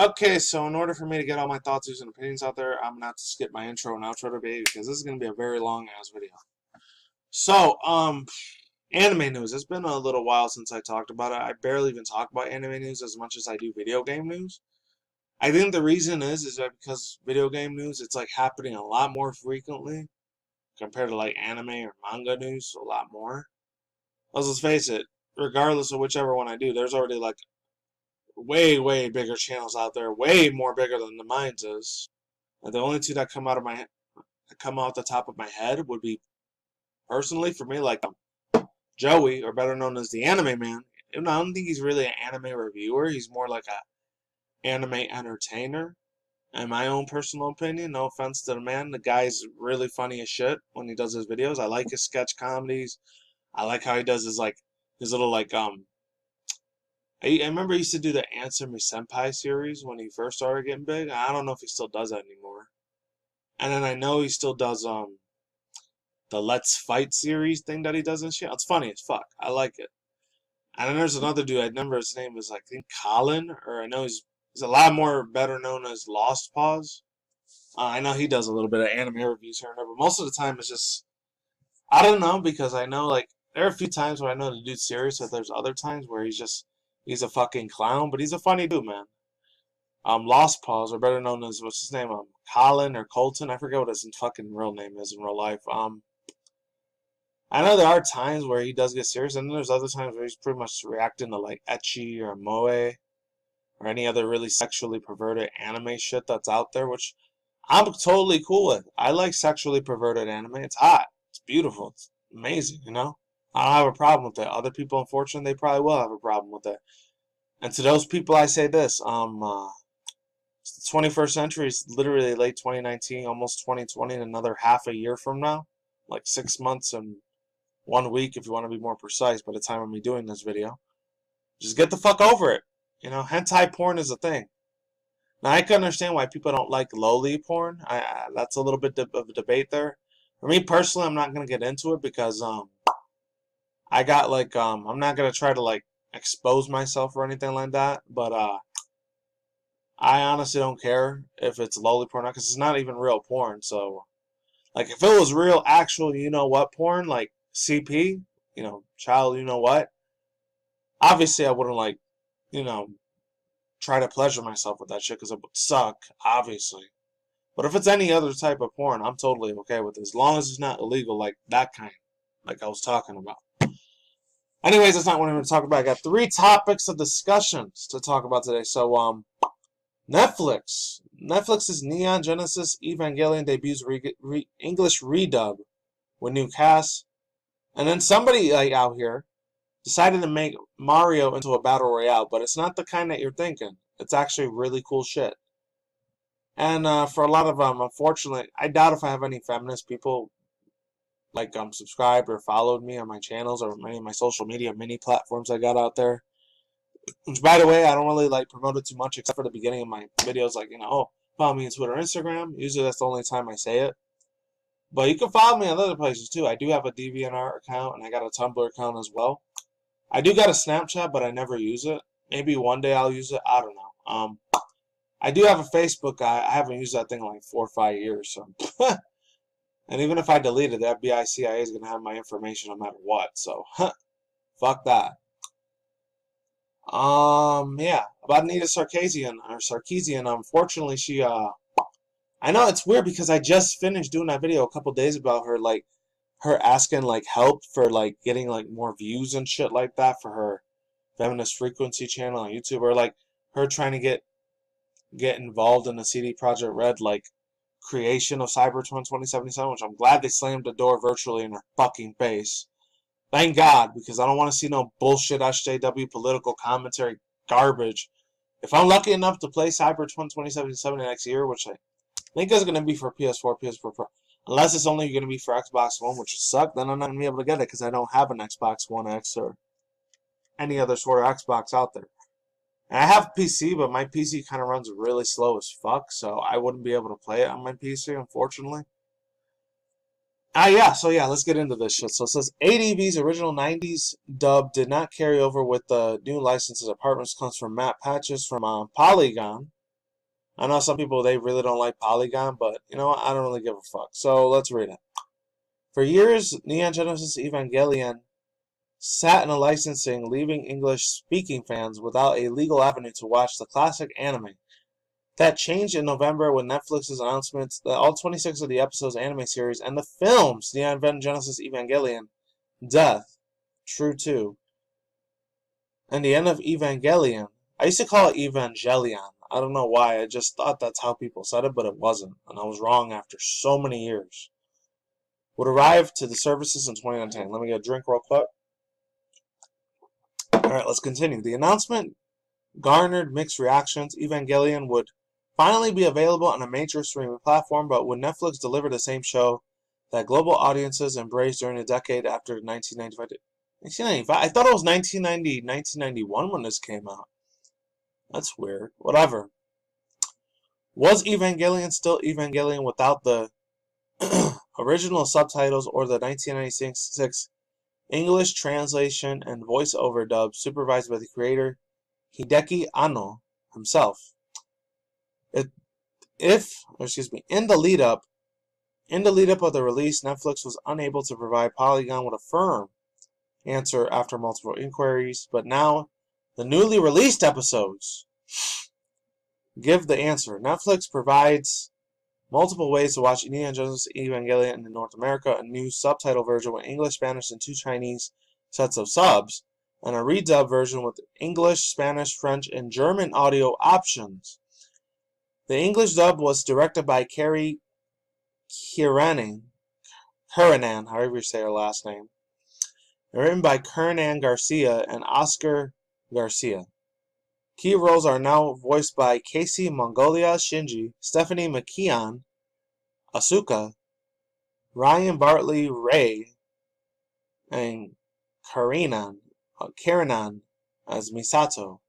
Okay, so in order for me to get all my thoughts, views, and opinions out there, I'm gonna have to skip my intro and outro debate because this is gonna be a very long ass video. So, anime news. It's been a little while since I talked about it. I barely even talk about anime news as much as I do video game news. I think the reason is that because video game news, it's like happening a lot more frequently compared to like anime or manga news, a lot more. Let's face it, regardless of whichever one I do, there's already like way bigger channels out there, way more bigger than the mine's is. And the only two that come out the top of my head would be personally for me like Joey, or better known as the Anime Man. I don't think he's really an anime reviewer. He's more like a anime entertainer. In my own personal opinion, no offense to the man, the guy's really funny as shit when he does his videos. I like his sketch comedies. I like how he does his little I remember he used to do the Answer Me Senpai series when he first started getting big. I don't know if he still does that anymore. And then I know he still does the Let's Fight series thing that he does and shit. It's funny as fuck. I like it. And then there's another dude. I remember his name was like, I think Colin, or I know he's a lot more better known as Lost Paws. I know he does a little bit of anime reviews here and there, but most of the time it's just I don't know because I know like there are a few times where I know the dude's serious, but there's other times where he's a fucking clown, but he's a funny dude, man. Lost Paws, or better known as what's his name, Colin or Colton. I forget what his fucking real name is in real life. I know there are times where he does get serious, and then there's other times where he's pretty much reacting to like ecchi or moe or any other really sexually perverted anime shit that's out there, which I'm totally cool with. I like sexually perverted anime. It's hot. It's beautiful. It's amazing, you know? I don't have a problem with that. Other people, unfortunately, they probably will have a problem with that. And to those people, I say this: the 21st century is literally late 2019, almost 2020, and another half a year from now, like 6 months and 1 week, if you want to be more precise. By the time of me doing this video, just get the fuck over it. You know, hentai porn is a thing. Now I can understand why people don't like lowly porn. That's a little bit of a debate there. For me personally, I'm not gonna get into it because I got like I'm not gonna try to like expose myself or anything like that. But I honestly don't care if it's lowly porn because it's not even real porn. So like if it was real, actual, you know what porn, like CP, you know, child, you know what. Obviously, I wouldn't like, you know, try to pleasure myself with that shit because it would suck, obviously. But if it's any other type of porn, I'm totally okay with it as long as it's not illegal, like that kind, like I was talking about. Anyways, that's not what I'm going to talk about. I got three topics of discussions to talk about today. So, Netflix. Netflix's Neon Genesis Evangelion debuts English redub with new cast. And then somebody like out here decided to make Mario into a battle royale, but it's not the kind that you're thinking. It's actually really cool shit. And for a lot of unfortunately, I doubt if I have any feminist people like subscribed or followed me on my channels or many of my social media mini platforms I got out there. Which, by the way, I don't really like promote it too much, except for the beginning of my videos, like oh, follow me on Twitter, Instagram. Usually that's the only time I say it. But you can follow me on other places too. I do have a DeviantArt account and I got a Tumblr account as well. I do got a Snapchat, but I never use it. Maybe one day I'll use it. I don't know. I do have a Facebook. I haven't used that thing in like 4 or 5 years. So, and even if I delete it, the FBI, CIA is gonna have my information no matter what. So, fuck that. Yeah, about Nita Sarkeesian. Unfortunately, she I know it's weird because I just finished doing that video a couple days about her, like her asking like help for like getting like more views and shit like that for her feminist frequency channel on YouTube, or like her trying to get involved in the CD Projekt Red like creation of Cybertron 2077, which I'm glad they slammed the door virtually in her fucking face. Thank God, because I don't want to see no bullshit SJW political commentary garbage. If I'm lucky enough to play Cybertron 2077 next year, which I think is going to be for PS4, PS4 Pro, unless it's only going to be for Xbox One, which would suck, then I'm not going to be able to get it because I don't have an Xbox One X or any other sort of Xbox out there. And I have a PC, but my PC kind of runs really slow as fuck, so I wouldn't be able to play it on my PC, unfortunately. Yeah, let's get into this shit. So it says ADV's original 90s dub did not carry over with the new licenses. Apartments comes from Matt Patches from Polygon. I know some people, they really don't like Polygon, but you know what? I don't really give a fuck. So let's read it. For years, Neon Genesis Evangelion sat in a licensing, leaving English-speaking fans without a legal avenue to watch the classic anime. That changed in November with Netflix's announcement that all 26 of the episodes of the anime series and the films Neon Genesis Evangelion, Death, True 2, and the end of Evangelion. I used to call it Evangelion. I don't know why. I just thought that's how people said it, but it wasn't. And I was wrong after so many years. Would arrive to the services in 2019. Let me get a drink real quick. Alright, let's continue. The announcement garnered mixed reactions. Evangelion would finally be available on a major streaming platform, but would Netflix deliver the same show that global audiences embraced during the decade after 1995? 1995? I thought it was 1990, 1991 when this came out. That's weird. Whatever. Was Evangelion still Evangelion without the original subtitles or the 1996 English translation and voice-over dub supervised by the creator Hideki Anno himself? In the lead up of the release, Netflix was unable to provide Polygon with a firm answer after multiple inquiries, but now the newly released episodes give the answer. Netflix provides multiple ways to watch Neon Genesis Evangelion in North America, a new subtitle version with English, Spanish, and 2 Chinese sets of subs, and a redub version with English, Spanish, French, and German audio options. The English dub was directed by Carrie Kiranan, however you say her last name, and written by Kernan Garcia and Oscar Garcia. Key roles are now voiced by Casey Mongolia Shinji, Stephanie McKeon, Asuka, Ryan Bartley Ray, and Karanan as Misato.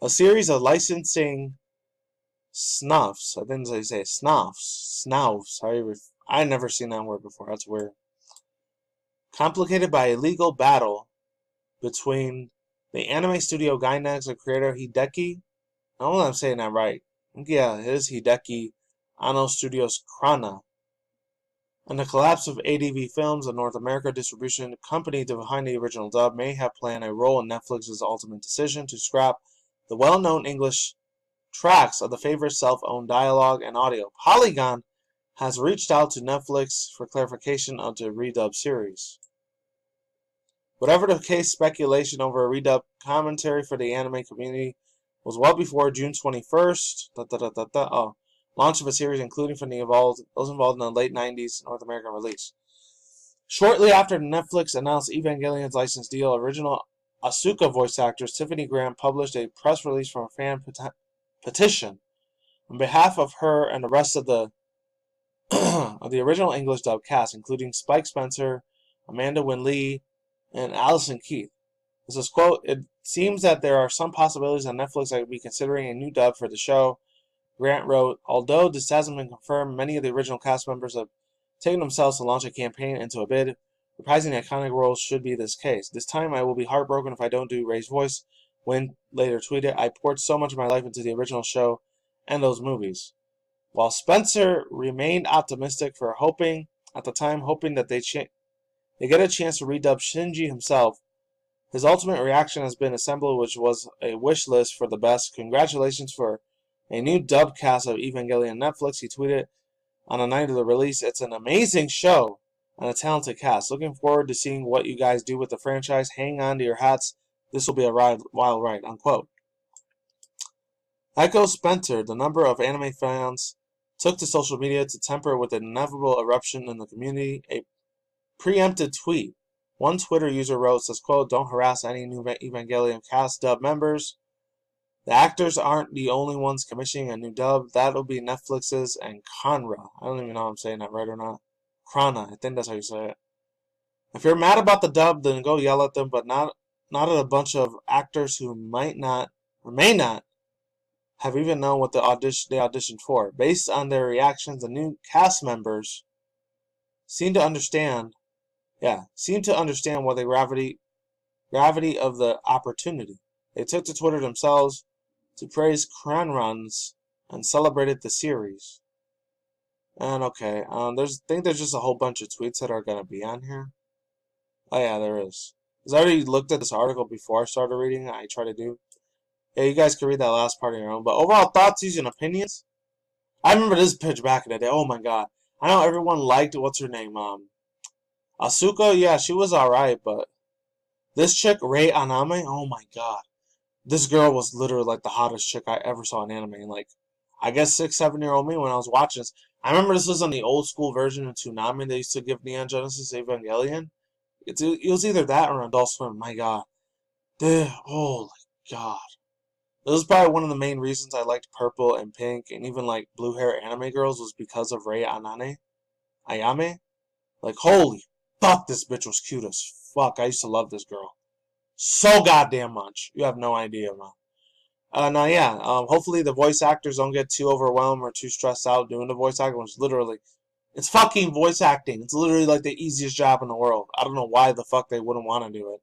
A series of licensing snuffs. I think they say snouts. I've never seen that word before. That's weird. Complicated by a legal battle between the anime studio Gainax and creator Hideki. I don't know if I'm saying that right. Yeah, it is Hideki Anno Studios Krana. And the collapse of ADV Films, a North America distribution company behind the original dub, may have played a role in Netflix's ultimate decision to scrap the well-known English tracks of the favorite self-owned dialogue and audio. Polygon has reached out to Netflix for clarification of the redub series. Whatever the case, speculation over a redub commentary for the anime community was well before June 21st. Launch of a series including from those involved in the late 90s North American release. Shortly after Netflix announced Evangelion's license deal, original Asuka voice actress Tiffany Graham published a press release from a fan petition on behalf of her and the rest of the of the original English dub cast, including Spike Spencer, Amanda Wynn Lee, and Allison Keith. This is, quote, "It seems that there are some possibilities on Netflix that would be considering a new dub for the show," Grant wrote. "Although this hasn't been confirmed, many of the original cast members have taken themselves to launch a campaign into a bid. Reprising the iconic roles should be this case. This time I will be heartbroken if I don't do Ray's voice." Wynn later tweeted, "I poured so much of my life into the original show and those movies." While Spencer remained optimistic for hoping that they get a chance to redub Shinji himself, his ultimate reaction has been assembled, which was a wish list for the best. "Congratulations for a new dub cast of Evangelion Netflix," he tweeted on the night of the release. "It's an amazing show and a talented cast. Looking forward to seeing what you guys do with the franchise. Hang on to your hats. This will be a wild ride," unquote. Echo Spencer, the number of anime fans took to social media to temper with an inevitable eruption in the community. A preempted tweet. One Twitter user wrote, says, quote, "Don't harass any new Evangelion cast dub members. The actors aren't the only ones commissioning a new dub. That'll be Netflix's and Kanra." I don't even know if I'm saying that right or not. Krana, I think that's how you say it. "If you're mad about the dub, then go yell at them, but not at a bunch of actors who might not or may not have even known what they auditioned for. Based on their reactions, the new cast members seem to understand what the gravity of the opportunity. They took to Twitter themselves to praise Cranron's and celebrated the series. And okay, there's just a whole bunch of tweets that are gonna be on here. Oh yeah, there is. Cause I already looked at this article before I started reading it. I try to do. Yeah, you guys can read that last part on your own. But overall thoughts, views, and opinions. I remember this pitch back in the day. Oh my god. I know everyone liked what's her name? Asuka, yeah, she was alright, but this chick, Rei Aname, oh my god. This girl was literally like the hottest chick I ever saw in anime. Like, I guess 6, 7-year-old me when I was watching this. I remember this was on the old school version of Toonami they used to give Neon Genesis Evangelion. It was either that or Adult Swim. My god. Dude, holy god. This was probably one of the main reasons I liked purple and pink and even like blue hair anime girls was because of Rei Anane. Ayame. Like, holy fuck, this bitch was cute as fuck. I used to love this girl so goddamn much. You have no idea, man. Now, yeah, hopefully the voice actors don't get too overwhelmed or too stressed out doing the voice acting, which literally, it's fucking voice acting. It's literally like the easiest job in the world. I don't know why the fuck they wouldn't want to do it.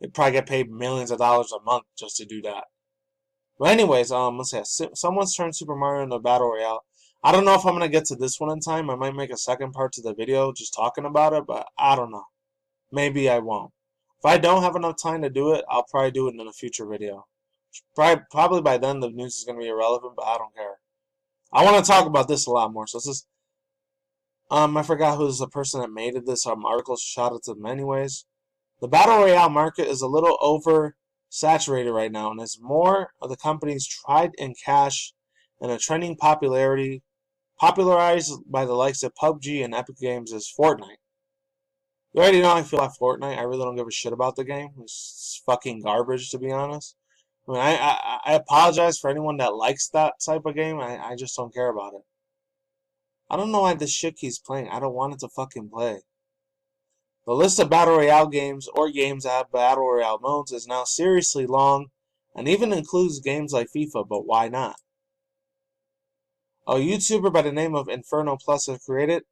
They'd probably get paid millions of dollars a month just to do that. But anyways, let's see. Someone's turned Super Mario into Battle Royale. I don't know if I'm going to get to this one in time. I might make a second part to the video just talking about it, but I don't know. Maybe I won't. If I don't have enough time to do it, I'll probably do it in a future video. Probably by then the news is going to be irrelevant, but I don't care. I want to talk about this a lot more. So this is, I forgot who's the person that made this article. Shout out to them anyways. The Battle Royale market is a little oversaturated right now, and as more of the companies tried and cash and a trending popularity popularized by the likes of PUBG and Epic Games is Fortnite. You already know how I feel about Fortnite. I really don't give a shit about the game. It's fucking garbage, to be honest. I mean, I apologize for anyone that likes that type of game. I just don't care about it. I don't know why this shit keeps playing. I don't want it to fucking play. The list of Battle Royale games or games that have Battle Royale modes is now seriously long and even includes games like FIFA, but why not? A YouTuber by the name of Inferno Plus has created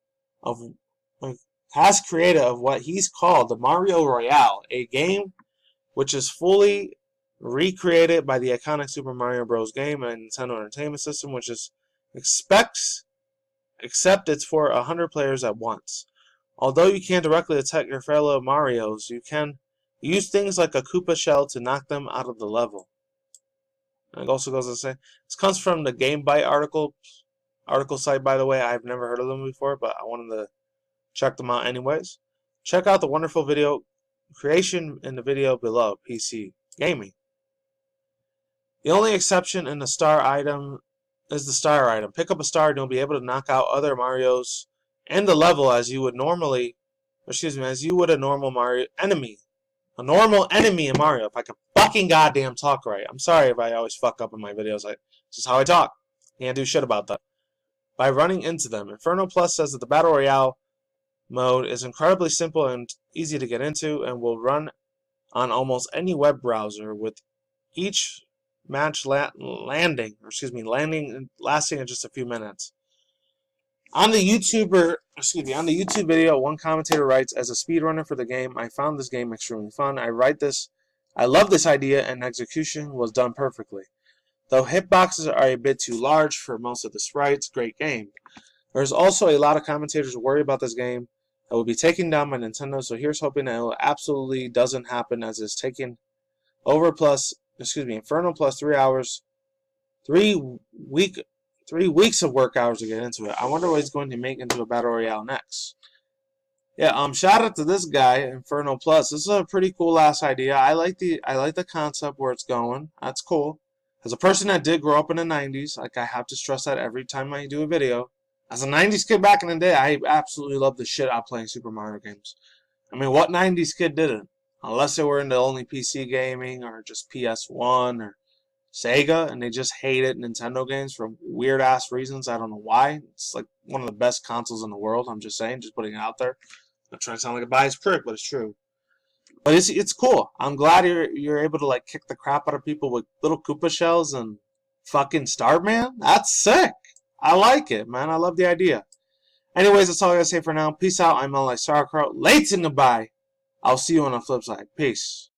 of what he's called the Mario Royale, a game which is fully recreated by the iconic Super Mario Bros. Game and Nintendo Entertainment System, which is except it's for 100 players at once. Although you can't directly attack your fellow Marios, you can use things like a Koopa shell to knock them out of the level. And it also goes to say, this comes from the Game Byte article site, by the way. I've never heard of them before, but I wanted to check them out anyways. Check out the wonderful video creation in the video below, PC Gaming. The only exception in the star item is the star item. Pick up a star and you'll be able to knock out other Marios in the level as you would a normal Mario enemy. A normal enemy in Mario. If I could fucking goddamn talk right. I'm sorry if I always fuck up in my videos. This is how I talk. Can't do shit about that. By running into them. Inferno Plus says that the Battle Royale mode is incredibly simple and easy to get into and will run on almost any web browser, with each match lasting in just a few minutes. On the YouTube video, one commentator writes, "As a speedrunner for the game, I found this game extremely fun. I love this idea, and execution was done perfectly. Though hitboxes are a bit too large for most of the sprites, great game. There's also a lot of commentators who worry about this game that will be taken down by Nintendo, so here's hoping that it absolutely doesn't happen, as it's taking Inferno Plus 3 hours, 3 weeks of work hours to get into it. I wonder what he's going to make into a Battle Royale next." Yeah, shout out to this guy, Inferno Plus. This is a pretty cool ass idea. I like the concept where it's going. That's cool. As a person that did grow up in the 90s, like I have to stress that every time I do a video. As a 90s kid back in the day, I absolutely loved the shit out of playing Super Mario games. I mean, what 90s kid didn't? Unless they were into only PC gaming or just PS1 or Sega, and they just hated Nintendo games for weird ass reasons. I don't know why. It's like one of the best consoles in the world. I'm just saying, just putting it out there. I'm trying to sound like a biased prick, but it's true. But it's cool. I'm glad you're able to like kick the crap out of people with little Koopa shells and fucking Starman. That's sick. I like it, man. I love the idea. Anyways, that's all I gotta say for now. Peace out. I'm Sauerkraut. Late and goodbye. I'll see you on the flip side. Peace.